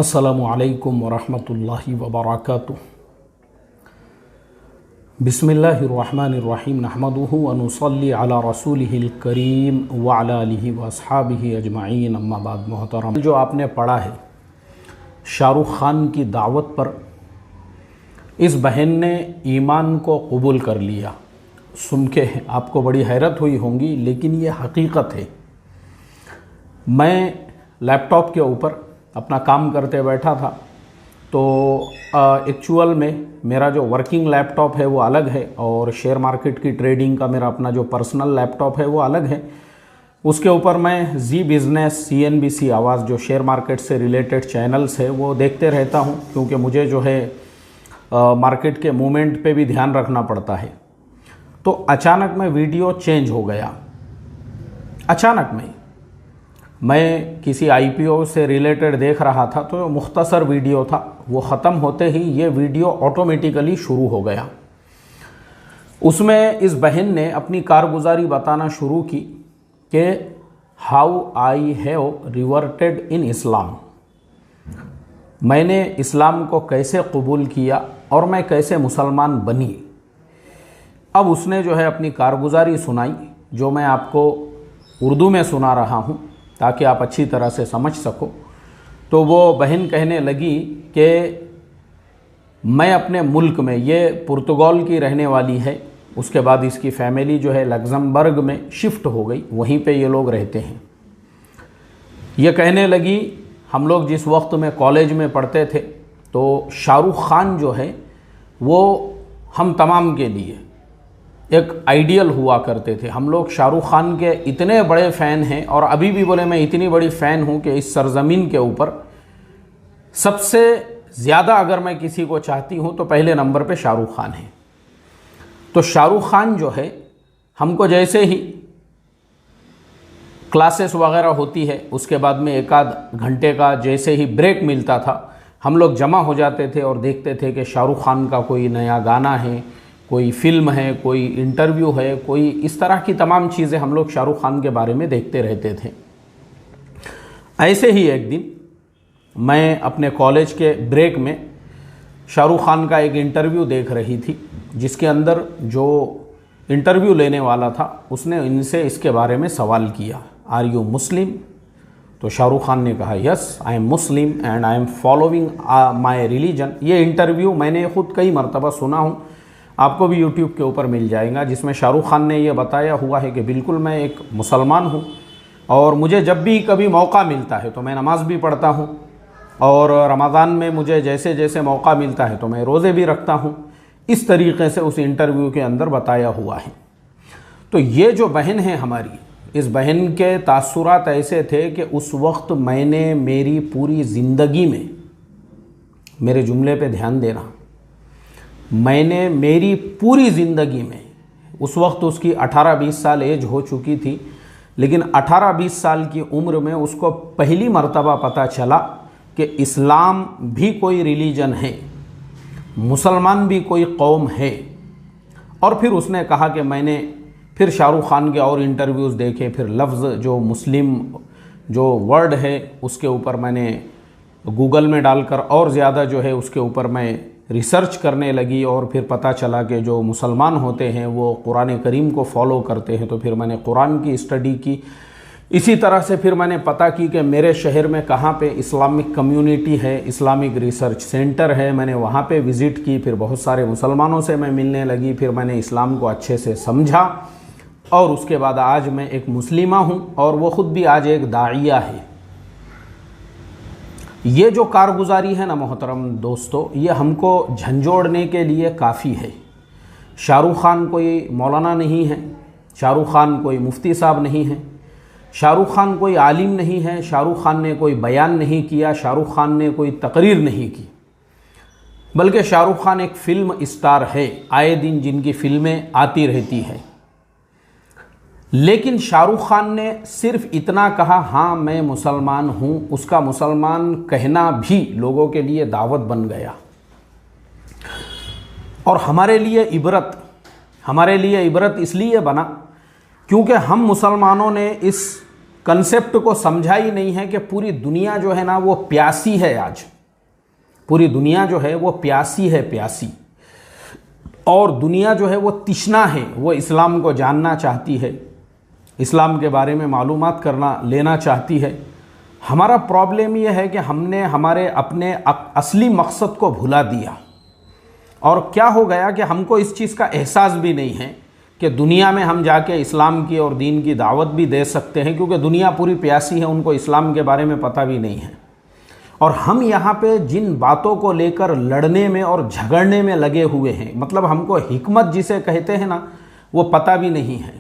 अस्सलामु अलैकुम वरहमतुल्लाहि वबरकातुहू। बिस्मिल्लाहिर्रहमानिर्रहीम नहमदुहु व नुसल्ली अला रसूलिहिल करीम व अला आलिहि व अस्हाबिहि अजमाइन, अम्मा बाद। मोहतरम, जो आपने पढ़ा है शाहरुख ख़ान की दावत पर इस बहन ने ईमान को कबूल कर लिया, सुन के आपको बड़ी हैरत हुई होंगी, लेकिन ये हकीकत है। मैं लैपटॉप के ऊपर अपना काम करते बैठा था, तो एक्चुअल में मेरा जो वर्किंग लैपटॉप है वो अलग है और शेयर मार्केट की ट्रेडिंग का मेरा अपना जो पर्सनल लैपटॉप है वो अलग है। उसके ऊपर मैं जी बिज़नेस, CNBC आवाज़, जो शेयर मार्केट से रिलेटेड चैनल्स है वो देखते रहता हूँ, क्योंकि मुझे जो है मार्केट के मूवमेंट पे भी ध्यान रखना पड़ता है। तो अचानक में वीडियो चेंज हो गया। अचानक में मैं किसी IPO से रिलेटेड देख रहा था, तो मुख्तसर वीडियो था, वो ख़त्म होते ही ये वीडियो ऑटोमेटिकली शुरू हो गया। उसमें इस बहन ने अपनी कारगुजारी बताना शुरू की कि हाउ आई हैव रिवर्टेड इन इस्लाम, मैंने इस्लाम को कैसे कबूल किया और मैं कैसे मुसलमान बनी। अब उसने जो है अपनी कारगुजारी सुनाई, जो मैं आपको उर्दू में सुना रहा हूँ ताकि आप अच्छी तरह से समझ सको। तो वो बहन कहने लगी कि मैं अपने मुल्क में, ये पुर्तगाल की रहने वाली है, उसके बाद इसकी फैमिली जो है लग्जमबर्ग में शिफ्ट हो गई, वहीं पे ये लोग रहते हैं। ये कहने लगी हम लोग जिस वक्त में कॉलेज में पढ़ते थे, तो शाहरुख ख़ान जो है वो हम तमाम के लिए एक आइडियल हुआ करते थे। हम लोग शाहरुख ख़ान के इतने बड़े फ़ैन हैं, और अभी भी बोले मैं इतनी बड़ी फ़ैन हूँ कि इस सरज़मीन के ऊपर सबसे ज़्यादा अगर मैं किसी को चाहती हूँ तो पहले नंबर पे शाहरुख ख़ान है। तो शाहरुख ख़ान जो है, हमको जैसे ही क्लासेस वगैरह होती है, उसके बाद में एक आध घंटे का जैसे ही ब्रेक मिलता था, हम लोग जमा हो जाते थे और देखते थे कि शाहरुख ख़ान का कोई नया गाना है, कोई फिल्म है, कोई इंटरव्यू है, कोई इस तरह की तमाम चीज़ें हम लोग शाहरुख ख़ान के बारे में देखते रहते थे। ऐसे ही एक दिन मैं अपने कॉलेज के ब्रेक में शाहरुख ख़ान का एक इंटरव्यू देख रही थी, जिसके अंदर जो इंटरव्यू लेने वाला था उसने इनसे इसके बारे में सवाल किया, आर यू मुस्लिम? तो शाहरुख ख़ान ने कहा yes I am Muslim and I am following my religion. ये इंटरव्यू मैंने ख़ुद कई मरतबा सुना हूँ, आपको भी YouTube के ऊपर मिल जाएगा, जिसमें शाहरुख ख़ान ने यह बताया हुआ है कि बिल्कुल मैं एक मुसलमान हूँ और मुझे जब भी कभी मौका मिलता है तो मैं नमाज़ भी पढ़ता हूँ, और रमज़ान में मुझे जैसे जैसे मौका मिलता है तो मैं रोज़े भी रखता हूँ। इस तरीक़े से उस इंटरव्यू के अंदर बताया हुआ है। तो ये जो बहन है हमारी, इस बहन के तासुरात ऐसे थे कि उस वक्त मैंने मेरी पूरी ज़िंदगी में, मेरे जुमले पे ध्यान देना, मैंने मेरी पूरी ज़िंदगी में, उस वक्त उसकी 18-20 साल एज हो चुकी थी, लेकिन 18-20 साल की उम्र में उसको पहली मर्तबा पता चला कि इस्लाम भी कोई रिलीजन है, मुसलमान भी कोई कौम है। और फिर उसने कहा कि मैंने फिर शाहरुख ख़ान के और इंटरव्यूज़ देखे, फिर लफ्ज़ जो मुस्लिम जो वर्ड है उसके ऊपर मैंने गूगल में डालकर और ज़्यादा जो है उसके ऊपर मैं रिसर्च करने लगी, और फिर पता चला कि जो मुसलमान होते हैं वो कुरान करीम को फॉलो करते हैं। तो फिर मैंने कुरान की स्टडी की। इसी तरह से फिर मैंने पता की कि मेरे शहर में कहाँ पे इस्लामिक कम्युनिटी है, इस्लामिक रिसर्च सेंटर है, मैंने वहाँ पे विज़िट की। फिर बहुत सारे मुसलमानों से मैं मिलने लगी, फिर मैंने इस्लाम को अच्छे से समझा, और उसके बाद आज मैं एक मुस्लिमा हूँ और वो ख़ुद भी आज एक दाइया है। ये जो कारगुजारी है ना मोहतरम दोस्तों, ये हमको झंझोड़ने के लिए काफ़ी है। शाहरुख ख़ान कोई मौलाना नहीं है, शाहरुख ख़ान कोई मुफ्ती साहब नहीं है, शाहरुख ख़ान कोई आलिम नहीं है, शाहरुख ख़ान ने कोई बयान नहीं किया, शाहरुख ख़ान ने कोई तकरीर नहीं की, बल्कि शाहरुख ख़ान एक फ़िल्म स्टार है, आए दिन जिनकी फ़िल्में आती रहती हैं। लेकिन शाहरुख ख़ान ने सिर्फ इतना कहा, हाँ मैं मुसलमान हूँ, उसका मुसलमान कहना भी लोगों के लिए दावत बन गया। और हमारे लिए इबरत इसलिए बना क्योंकि हम मुसलमानों ने इस कंसेप्ट को समझा ही नहीं है कि पूरी दुनिया जो है ना वो प्यासी है। आज पूरी दुनिया जो है वो प्यासी है, प्यासी। और दुनिया जो है वो तिश्ना है, वो इस्लाम को जानना चाहती है, इस्लाम के बारे में मालूमात लेना चाहती है। हमारा प्रॉब्लम ये है कि हमने हमारे अपने असली मकसद को भुला दिया। और क्या हो गया कि हमको इस चीज़ का एहसास भी नहीं है कि दुनिया में हम जाके इस्लाम की और दीन की दावत भी दे सकते हैं, क्योंकि दुनिया पूरी प्यासी है, उनको इस्लाम के बारे में पता भी नहीं है। और हम यहाँ पे जिन बातों को लेकर लड़ने में और झगड़ने में लगे हुए हैं, मतलब हमको हिकमत जिसे कहते हैं ना, वो पता भी नहीं है।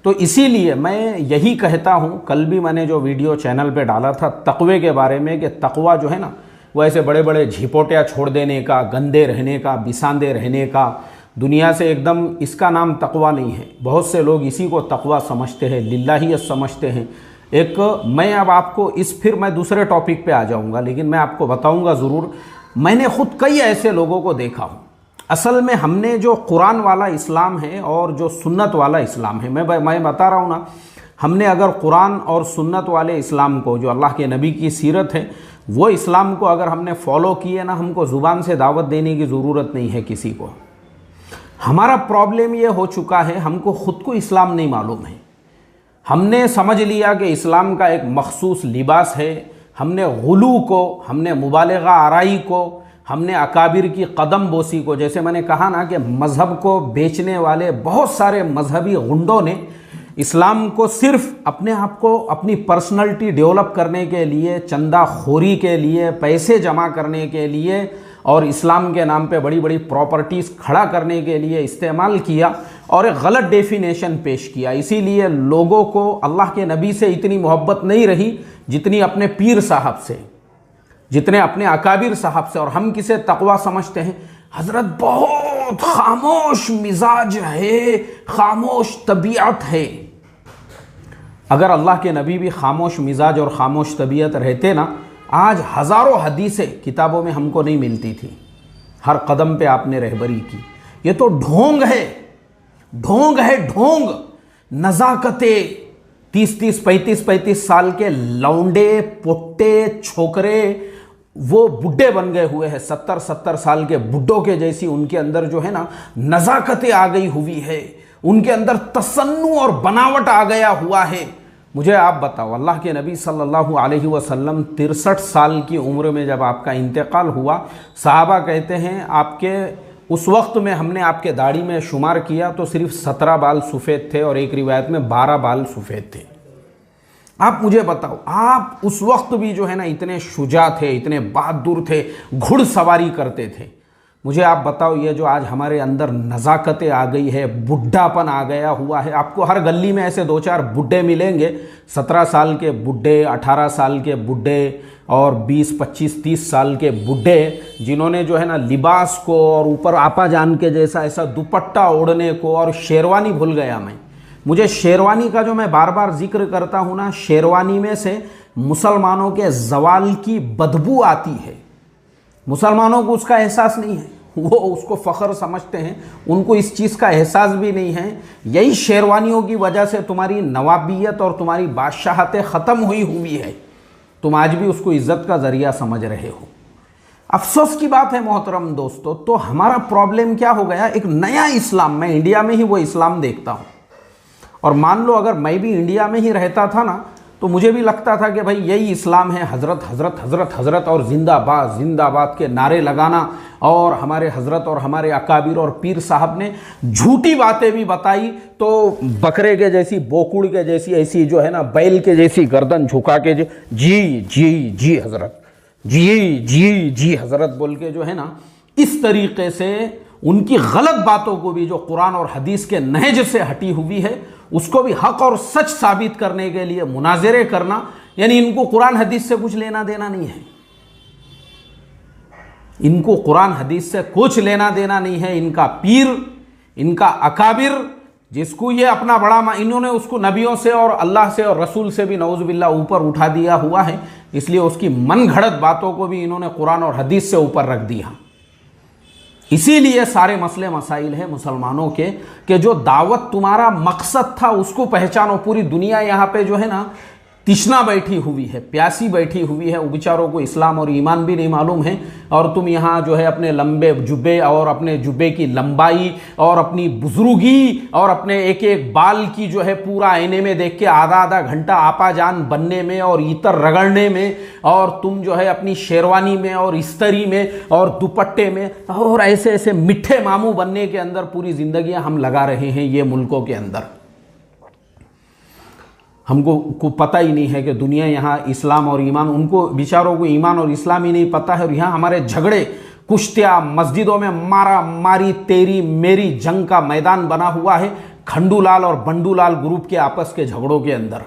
तो इसीलिए मैं यही कहता हूँ, कल भी मैंने जो वीडियो चैनल पे डाला था तक़वे के बारे में, कि तक़वा जो है ना वो ऐसे बड़े बड़े झिपोटिया छोड़ देने का, गंदे रहने का, बिसांदे रहने का, दुनिया से एकदम, इसका नाम तक़वा नहीं है। बहुत से लोग इसी को तक़वा समझते हैं, लिल्लाहियत समझते हैं। मैं अब आपको फिर मैं दूसरे टॉपिक पे आ जाऊंगा, लेकिन मैं आपको बताऊंगा ज़रूर। मैंने ख़ुद कई ऐसे लोगों को देखा हूँ। असल में हमने जो कुरान वाला इस्लाम है और जो सुन्नत वाला इस्लाम है, मैं बता रहा हूँ ना, हमने अगर कुरान और सुन्नत वाले इस्लाम को, जो अल्लाह के नबी की सीरत है, वो इस्लाम को अगर हमने फॉलो किए ना, हमको ज़ुबान से दावत देने की ज़रूरत नहीं है किसी को। हमारा प्रॉब्लम ये हो चुका है, हमको ख़ुद को इस्लाम नहीं मालूम है। हमने समझ लिया कि इस्लाम का एक मखसूस लिबास है। हमने गुलू को, हमने मुबालगा आराई को, हमने अकाबिर की कदम बोसी को, जैसे मैंने कहा ना कि मज़हब को बेचने वाले बहुत सारे मजहबी गुंडों ने इस्लाम को सिर्फ अपने आप को, अपनी पर्सनैलिटी डेवलप करने के लिए, चंदा खोरी के लिए, पैसे जमा करने के लिए और इस्लाम के नाम पे बड़ी बड़ी प्रॉपर्टीज़ खड़ा करने के लिए इस्तेमाल किया और एक गलत डेफिनेशन पेश किया। इसीलिए लोगों को अल्लाह के नबी से इतनी मोहब्बत नहीं रही जितनी अपने पीर साहब से, जितने अपने अकाबिर साहब से। और हम किसे तकवा समझते हैं? हज़रत बहुत खामोश मिजाज है, खामोश तबीयत है। अगर अल्लाह के नबी भी खामोश मिजाज और ख़ामोश तबीयत रहते ना, आज हज़ारों हदीसें किताबों में हमको नहीं मिलती थी। हर कदम पे आपने रहबरी की। ये तो ढोंग है, ढोंग है, ढोंग। नज़ाकतें 30-30, 35-35 साल के लौंडे, पोट्टे, छोकरे, वो बुड्ढे बन गए हुए हैं। 70-70 साल के बुड्ढों के जैसी उनके अंदर जो है ना नज़ाकतें आ गई हुई है, उनके अंदर तसन्नु और बनावट आ गया हुआ है। मुझे आप बताओ, अल्लाह के नबी सल्लल्लाहु अलैहि वसल्लम 63 साल की उम्र में जब आपका इंतकाल हुआ, सहाबा कहते हैं आपके उस वक्त में हमने आपके दाढ़ी में शुमार किया तो सिर्फ 17 बाल सफ़ेद थे और एक रिवायत में 12 बाल सफ़ेद थे। आप मुझे बताओ, आप उस वक्त भी जो है ना इतने शुजा थे, इतने बहादुर थे, घुड़सवारी करते थे। मुझे आप बताओ, ये जो आज हमारे अंदर नज़ाकतें आ गई है, बुढ़ापन आ गया हुआ है। आपको हर गली में ऐसे 2-4 बुढ़े मिलेंगे, 17 साल के बुढ़े, 18 साल के बुढ़े और 20, 25, 30 साल के बुढ़े, जिन्होंने जो है ना लिबास को और ऊपर आपा जान के जैसा ऐसा दुपट्टा ओढ़ने को, और शेरवानी भूल गया मैं। मुझे शेरवानी का जो मैं बार बार जिक्र करता हूँ ना, शेरवानी में से मुसलमानों के जवाल की बदबू आती है। मुसलमानों को उसका एहसास नहीं है, वो उसको फ़ख्र समझते हैं, उनको इस चीज़ का एहसास भी नहीं है। यही शेरवानियों की वजह से तुम्हारी नवाबियत और तुम्हारी बादशाहतें ख़त्म हुई है। तुम आज भी उसको इज़्ज़त का ज़रिया समझ रहे हो। अफसोस की बात है मोहतरम दोस्तों। तो हमारा प्रॉब्लम क्या हो गया, एक नया इस्लाम, मैं इंडिया में ही वो इस्लाम देखता हूँ। और मान लो अगर मैं भी इंडिया में ही रहता था ना, तो मुझे भी लगता था कि भाई यही इस्लाम है, हज़रत हज़रत हज़रत हज़रत और जिंदाबाद जिंदाबाद के नारे लगाना। और हमारे हज़रत और हमारे अकाबिर और पीर साहब ने झूठी बातें भी बताई तो बकरे के जैसी, बोकुड़ के जैसी, ऐसी जो है ना बैल के जैसी गर्दन झुका के जी जी जी हज़रत, जी जी जी हज़रत बोल के जो है ना, इस तरीक़े से उनकी गलत बातों को भी जो कुरान और हदीस के नहज से हटी हुई है उसको भी हक और सच साबित करने के लिए मुनाज़रे करना। यानी इनको कुरान हदीस से कुछ लेना देना नहीं है, इनको कुरान हदीस से कुछ लेना देना नहीं है। इनका पीर, इनका अकाबिर, जिसको ये अपना बड़ा इन्होंने उसको नबियों से और अल्लाह से और रसूल से भी नऊज़ बिल्लाह ऊपर उठा दिया हुआ है, इसलिए उसकी मन घड़त बातों को भी इन्होंने कुरान और हदीस से ऊपर रख दिया। इसीलिए सारे मसले मसाइल हैं मुसलमानों के कि जो दावत तुम्हारा मकसद था उसको पहचानो। पूरी दुनिया यहाँ पे जो है ना तिश्ना बैठी हुई है, प्यासी बैठी हुई है, वो बेचारों को इस्लाम और ईमान भी नहीं मालूम है, और तुम यहाँ जो है अपने लंबे जुब्बे और अपने जुब्बे की लंबाई और अपनी बुजुर्गी और अपने एक एक बाल की जो है पूरा आईने में देख के आधा आधा घंटा आपा जान बनने में और इतर रगड़ने में, और तुम जो है अपनी शेरवानी में और इस्तरी में और दुपट्टे में और ऐसे ऐसे मिठे मामू बनने के अंदर पूरी जिंदगियां हम लगा रहे हैं ये मुल्कों के अंदर। हमको पता ही नहीं है कि दुनिया यहाँ इस्लाम और ईमान, उनको बेचारों को ईमान और इस्लाम ही नहीं पता है, और यहाँ हमारे झगड़े कुश्तियाँ मस्जिदों में मारा मारी तेरी मेरी जंग का मैदान बना हुआ है खंडूलाल और बंडूलाल ग्रुप के आपस के झगड़ों के अंदर,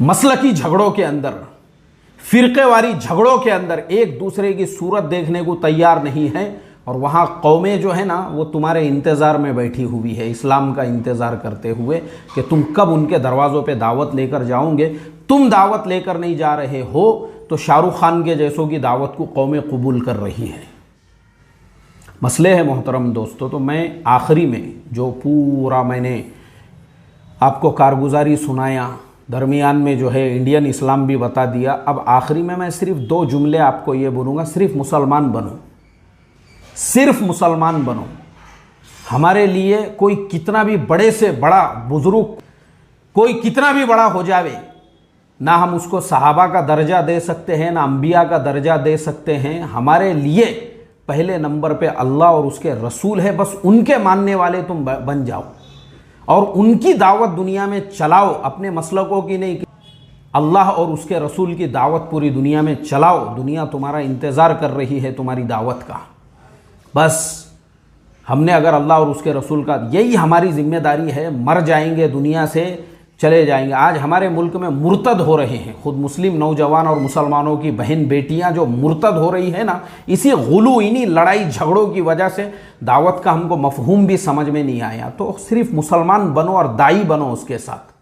मसलकी झगड़ों के अंदर, फिरकेवारी झगड़ों के अंदर, एक दूसरे की सूरत देखने को तैयार नहीं है। और वहाँ कौमें जो है ना वो तुम्हारे इंतज़ार में बैठी हुई है, इस्लाम का इंतज़ार करते हुए कि तुम कब उनके दरवाज़ों पे दावत लेकर जाओगे। तुम दावत लेकर नहीं जा रहे हो तो शाहरुख खान के जैसों की दावत को कौमें कबूल कर रही है। मसले हैं मोहतरम दोस्तों। तो मैं आखिरी में जो पूरा मैंने आपको कारगुजारी सुनाया, दरमियान में जो है इंडियन इस्लाम भी बता दिया, अब आखिरी में मैं सिर्फ 2 जुमले आपको ये बोलूँगा, सिर्फ मुसलमान बनो, सिर्फ मुसलमान बनो। हमारे लिए कोई कितना भी बड़े से बड़ा बुजुर्ग, कोई कितना भी बड़ा हो जावे, ना हम उसको सहाबा का दर्जा दे सकते हैं ना अंबिया का दर्जा दे सकते हैं। हमारे लिए पहले नंबर पे अल्लाह और उसके रसूल है, बस उनके मानने वाले तुम बन जाओ और उनकी दावत दुनिया में चलाओ, अपने मसलकों की नहीं, अल्लाह और उसके रसूल की दावत पूरी दुनिया में चलाओ। दुनिया तुम्हारा इंतज़ार कर रही है तुम्हारी दावत का। बस हमने अगर अल्लाह और उसके रसूल का, यही हमारी जिम्मेदारी है, मर जाएंगे दुनिया से चले जाएंगे। आज हमारे मुल्क में मुर्तद हो रहे हैं, खुद मुस्लिम नौजवान और मुसलमानों की बहन बेटियां जो मुर्तद हो रही है ना, इसी गुलू इन्हीं लड़ाई झगड़ों की वजह से दावत का हमको मफहूम भी समझ में नहीं आया। तो सिर्फ मुसलमान बनो और दाई बनो, उसके साथ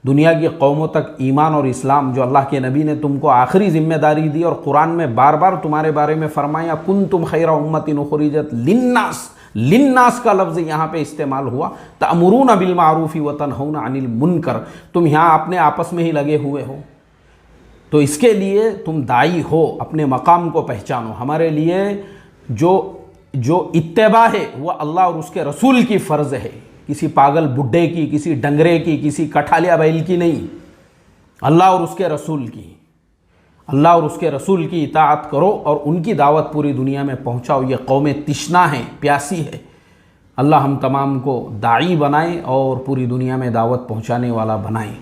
दुनिया की कौमों तक ईमान और इस्लाम जो अल्लाह के नबी ने तुमको आखिरी जिम्मेदारी दी और कुरान में बार बार तुम्हारे बारे में फरमाया, कुंतुम खैरा उम्मतिन उखरिजत लिन्नास, लिन्नास का लफ्ज़ यहाँ पे इस्तेमाल हुआ, तअमुरूना बिल मारूफी व तनहौना अनिल मुनकर। तुम यहाँ अपने आपस में ही लगे हुए हो, तो इसके लिए तुम दाई हो, अपने मकाम को पहचानो। हमारे लिए जो इत्तेबा है वह अल्लाह और उसके रसूल की फ़र्ज़ है, किसी पागल बुड्ढे की, किसी डंगरे की, किसी कठालिया बैल की नहीं, अल्लाह और उसके रसूल की। अल्लाह और उसके रसूल की इताअत करो और उनकी दावत पूरी दुनिया में पहुंचाओ। ये कौमें तिश्ना है, प्यासी है। अल्लाह हम तमाम को दाई बनाए और पूरी दुनिया में दावत पहुंचाने वाला बनाए।